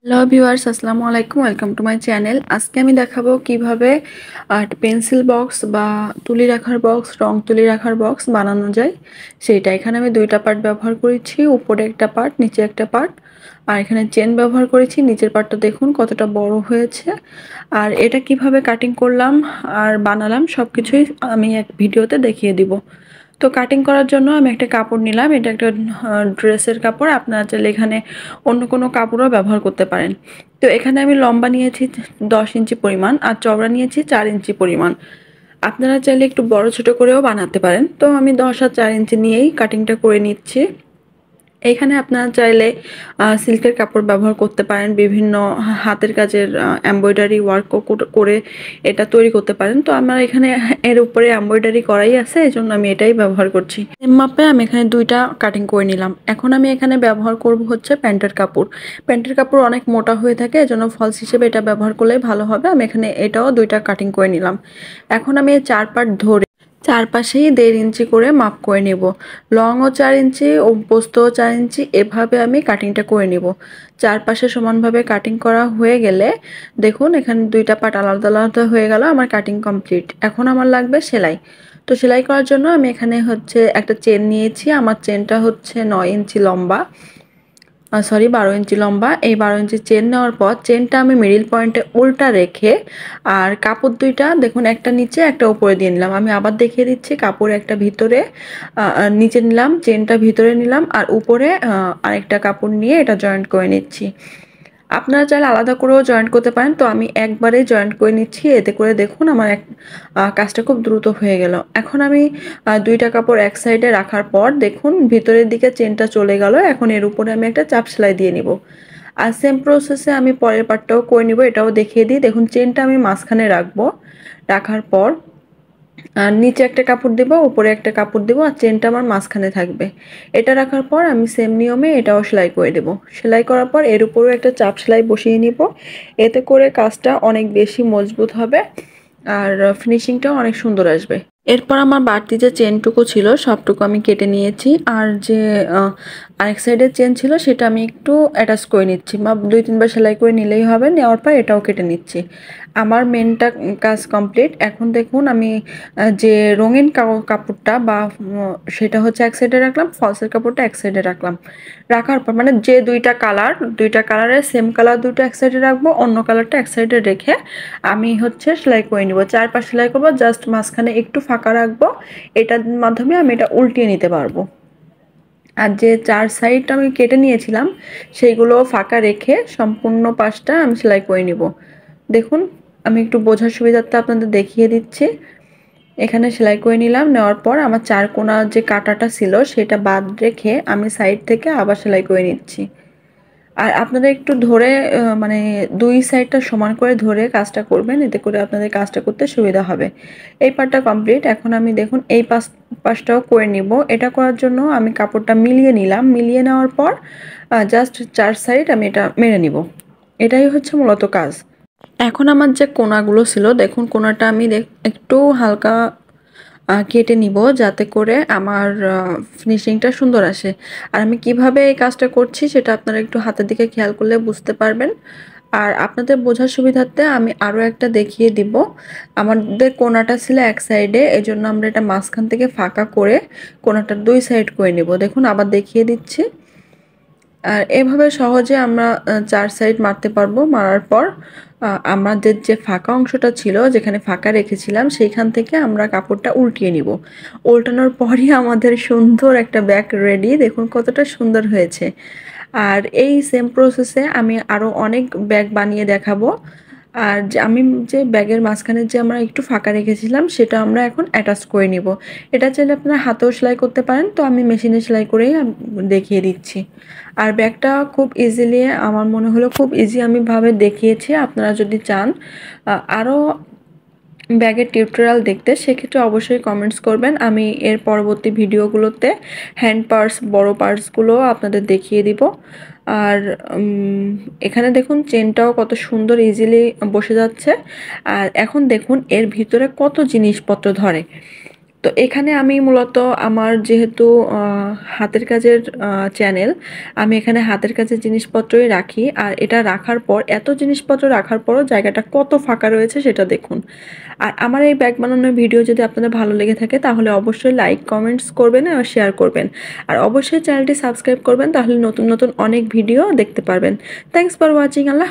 Hello viewers, আসসালামু আলাইকুম। Welcome to my channel. আজকে আমি দেখাবো কিভাবে পেন্সিল বক্স বা তুলি রাখার বক্স, রং তুলি রাখার বক্স বানানো যায় সেইটা। এখানে আমি দুইটা পার্ট ব্যবহার করেছি, উপরে একটা পার্ট, নিচে একটা পার্ট। আর এখানে চেন ব্যবহার করেছি। নিচের পার্টটা দেখুন কতটা বড় হয়েছে। আর এটা কিভাবে কাটিং করলাম আর বানালাম সবকিছুই আমি এক ভিডিওতে দেখিয়ে দিব। তো কাটিং করার জন্য আমি একটা কাপড় নিলাম। এটা একটা ড্রেসের কাপড়। আপনারা চাইলে এখানে অন্য কোনো কাপড়ও ব্যবহার করতে পারেন। তো এখানে আমি লম্বা নিয়েছি 10 ইঞ্চি পরিমাণ আর চওড়া নিয়েছি 4 ইঞ্চি পরিমাণ। আপনারা চাইলে একটু বড় ছোট করেও বানাতে পারেন। তো আমি 10 আর 4 ইঞ্চি নিয়েই কাটিংটা করে নিচ্ছি। এইখানে আপনারা চাইলে সিল্কের কাপড় ব্যবহার করতে পারেন, বিভিন্ন হাতের কাজের এমব্রয়ডারি ওয়ার্কও করে এটা তৈরি করতে পারেন। তো আমার এখানে এর উপরে এমব্রয়ডারি করাই আছে, এই জন্য আমি এটাই ব্যবহার করছি। সেম মাপে আমি এখানে দুইটা কাটিং করে নিলাম। এখন আমি এখানে ব্যবহার করব হচ্ছে প্যান্টের কাপড়। প্যান্টের কাপড় অনেক মোটা হয়ে থাকে, এজন্য ফলস হিসেবে এটা ব্যবহার করলেই ভালো হবে। আমি এখানে এটাও দুইটা কাটিং করে নিলাম। এখন আমি এই চার পার্ট ধরে চারপাশেই 1.5 ইঞ্চি করে মাপ করে নেব। লংও 4 ইঞ্চি ও পোস্তও 4 ইঞ্চি, এভাবে আমি কাটিংটা করে নেব। চারপাশে সমানভাবে কাটিং করা হয়ে গেলে দেখুন এখানে দুইটা পার্ট আলাদা আলাদা হয়ে গেল। আমার কাটিং কমপ্লিট। এখন আমার লাগবে সেলাই। তো সেলাই করার জন্য আমি এখানে হচ্ছে একটা চেন নিয়েছি। আমার চেনটা হচ্ছে 9 ইঞ্চি লম্বা, 12 ইঞ্চি লম্বা। এই 12 ইঞ্চি চেন নেওয়ার পর চেনটা আমি মিডিল পয়েন্টে উল্টা রেখে আর কাপড় দুইটা দেখুন একটা নিচে একটা উপরে দিয়ে নিলাম। আমি আবার দেখিয়ে দিচ্ছি, কাপড় একটা ভিতরে নিচে নিলাম, চেনটা ভিতরে নিলাম আর উপরে আরেকটা কাপড় নিয়ে এটা জয়েন্ট করে নিচ্ছি। আপনারা চাইলে আলাদা করেও জয়েন্ট করতে পারেন। তো আমি একবারে জয়েন্ট করে নিচ্ছি, এতে করে দেখুন আমার কাজটা খুব দ্রুত হয়ে গেল। এখন আমি দুইটা কাপড় এক সাইডে রাখার পর দেখুন ভিতরের দিকে চেনটা চলে গেল। এখন এর উপরে আমি একটা চাপ সেলাই দিয়ে নিব। আর সেম প্রসেসে আমি পরের পার্টটাও করে নিব, এটাও দেখিয়ে দিই। দেখুন চেনটা আমি মাঝখানে রাখবো, রাখার পর আর নিচে একটা কাপড় দেবো, উপরে একটা কাপড় দেবো আর চেনটা আমার মাঝখানে থাকবে। এটা রাখার পর আমি সেম নিয়মে এটাও সেলাই করে দেব। সেলাই করার পর এর উপরেও একটা চাপ সেলাই বসিয়ে নিব। এতে করে কাজটা অনেক বেশি মজবুত হবে আর ফিনিশিংটাও অনেক সুন্দর আসবে। এরপর আমার বাড়তি যে চেনটুকু ছিল সবটুকু আমি কেটে নিয়েছি। আর যে আরেক সাইডের চেন ছিল সেটা আমি একটু অ্যাটাচ করে নিচ্ছি, বা 2-3 বার সেলাই করে নিলেই হবে। নেওয়ার পর এটাও কেটে নিচ্ছি। আমার মেনটা কাজ কমপ্লিট। এখন দেখুন আমি যে রঙিন কাপড়টা বা সেটা হচ্ছে এক সাইডে রাখলাম, ফলসের কাপড়টা এক সাইডে রাখলাম। রাখার পর মানে যে দুইটা কালারের সেম কালার দুটো এক সাইডে রাখবো, অন্য কালারটা এক সাইডে রেখে আমি হচ্ছে সেলাই করে নিব। 4 পাশ সেলাই করবো, জাস্ট মাঝখানে একটু ফাঁকা রাখবো। এটার মাধ্যমে আমি এটা উল্টিয়ে নিতে পারবো। আর যে 4 সাইড আমি কেটে নিয়েছিলাম সেইগুলো ফাঁকা রেখে সম্পূর্ণ পাশটা আমি সেলাই করে নিব। দেখুন আমি একটু বোঝার সুবিধার্থে আপনাদের দেখিয়ে দিচ্ছি। এখানে সেলাই করে নিলাম। নেওয়ার পর আমার 4 কোণার যে কাটাটা ছিল সেটা বাদ রেখে আমি সাইড থেকে আবার সেলাই করে নিচ্ছি। আর আপনারা একটু ধরে মানে 2 সাইডটা সমান করে ধরে কাজটা করবেন, এতে করে আপনাদের কাজটা করতে সুবিধা হবে। এই পার্টটা কমপ্লিট। এখন আমি দেখুন এই পাশটাও করে নিব। এটা করার জন্য আমি কাপড়টা মিলিয়ে নিলাম। মিলিয়ে নেওয়ার পর জাস্ট 4 সাইড আমি এটা মেরে নিব। এটাই হচ্ছে মূলত কাজ। এখন আমার যে কোণাগুলো ছিল দেখুন, কোণাটা আমি একটু হালকা কেটে নিব যাতে করে আমার ফিনিশিংটা সুন্দর আসে। আর আমি কিভাবে এই কাজটা করছি সেটা আপনারা একটু হাতের দিকে খেয়াল করলে বুঝতে পারবেন। আর আপনাদের বোঝার সুবিধার্থে আমি আরও একটা দেখিয়ে দিব। আমাদের কোণাটা ছিল এক সাইডে, এজন্য আমরা এটা মাঝখান থেকে ফাঁকা করে কোণাটার 2 সাইড করে নেব। দেখুন আবার দেখিয়ে দিচ্ছি। আর এভাবে সহজে আমরা 4 সাইড মারতে পারবো। মারার পর আমাদের যে ফাঁকা অংশটা ছিল, যেখানে ফাঁকা রেখেছিলাম সেইখান থেকে আমরা কাপড়টা উল্টিয়ে নিব। উল্টানোর পরই আমাদের সুন্দর একটা ব্যাগ রেডি। দেখুন কতটা সুন্দর হয়েছে। আর এই সেম প্রসেসে আমি আরও অনেক ব্যাগ বানিয়ে দেখাবো। আর যে আমি যে ব্যাগের মাঝখানে যে আমরা একটু ফাঁকা রেখেছিলাম সেটা আমরা এখন অ্যাটাচ করে নিব। এটা চাইলে আপনারা হাতেও সেলাই করতে পারেন, তো আমি মেশিনে সেলাই করেই দেখিয়ে দিচ্ছি। আর ব্যাগটা খুব ইজিলি, আমার মনে হলো খুব ইজি আমি ভাবে দেখিয়েছি। আপনারা যদি চান আরও ব্যাগের টিউটোরিয়াল দেখতে, সেক্ষেত্রে অবশ্যই কমেন্টস করবেন। আমি এর পরবর্তী ভিডিওগুলোতে হ্যান্ড পার্স, বড় পার্সগুলো আপনাদের দেখিয়ে দিব। আর এখানে দেখুন চেনটাও কত সুন্দর ইজিলি বসে যাচ্ছে। আর এখন দেখুন এর ভিতরে কত জিনিসপত্র ধরে। তো এখানে আমি মূলত আমার যেহেতু হাতের কাজের চ্যানেল, আমি এখানে হাতের কাজের জিনিসপত্রই রাখি। আর এটা রাখার পর, এত জিনিসপত্র রাখার পরও জায়গাটা কত ফাঁকা রয়েছে সেটা দেখুন। আর আমার এই ব্যাগ বানানোর ভিডিও যদি আপনাদের ভালো লেগে থাকে তাহলে অবশ্যই লাইক, কমেন্টস করবেন আর শেয়ার করবেন। আর অবশ্যই চ্যানেলটি সাবস্ক্রাইব করবেন, তাহলে নতুন নতুন অনেক ভিডিও দেখতে পারবেন। Thanks for watching. আল্লাহ